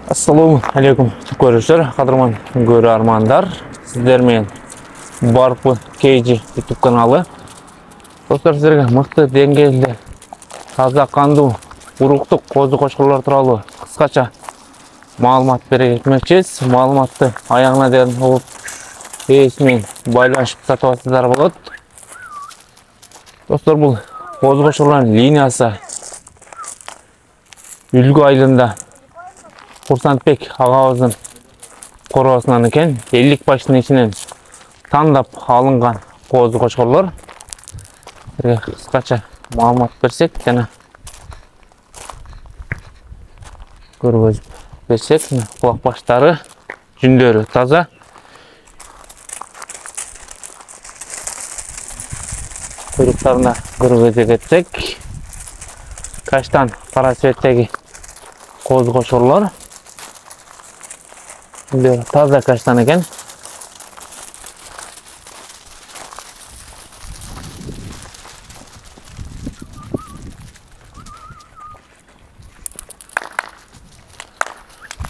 Assalamu alaikum görüşler, kadırman görü armanlar. Sizlerмен Barpı KG YouTube kanalı. Dostlar, sizlerge mıқты dengelde taza kandu uruqtuq qozu qoşqurlar turalı kıskaça malumat bere etmekçiz. Malumatты ayağına derin olup esmen baylanışıp satıvasızlar болады. Dostlar, bu qozu qoşqurların liniyası Үлгү айылында Курсантбек агабыздын коросунан экен. 50 баштын ичинен тандап алынган козу кочкорлор. Кыскача маалымат берсек жана көргөзүп берсек, кулак баштары, жүндөрү таза. Куйруктарына көргөзө кетсек, каштан кара цветтеги козу кочкорлор. Taze kaçtan eken.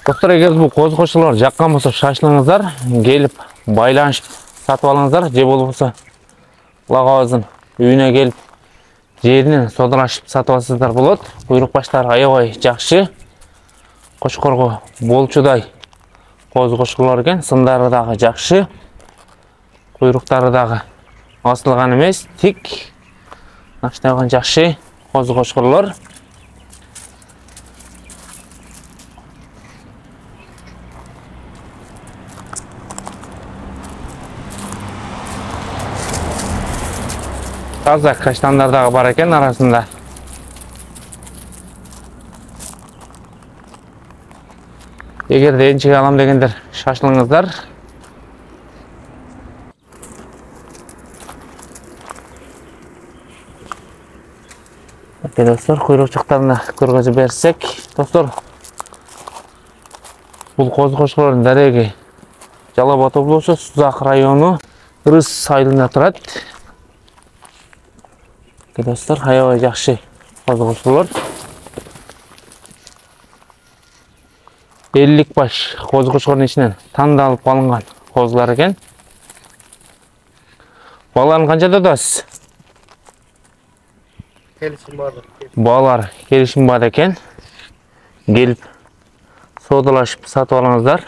Dostlar, егер bu qozu qoşqurlar жаққан болса, шашылыңыздар, келіп байланышып сатып алыңыздар. Же болбосо лагабыздын үйүнө келіп жеринен содалашып сатып алсаңыздар болот. Куйрук баштары аябай жакшы. Қошқорго болчудай qozu qoşqurlar eкен. Сындары дагы жакшы. Куйруктары дагы асылган эмес, тик. Наштаган жакшы qozu qoşqurlar. Таза каштандар дагы бар экен арасында. Егер де энчиге алам дегендер шашылыңыздар. Достар, куйрукчуктарына көргөзүп берсек, достор, бул qozu qoşqурдун дареги Жалал Ата облусу Сузак району Ырыс айылында турат. Достар, аябай жакшы qozu qoşqurlar. 50 баш qozu qoşqурдун ичинен тандалып алынган qozlar экен. Баларын канчада атасыз? Келишим бар. Балар келишим бар экен. Келип содалашып сатып алыңыздар.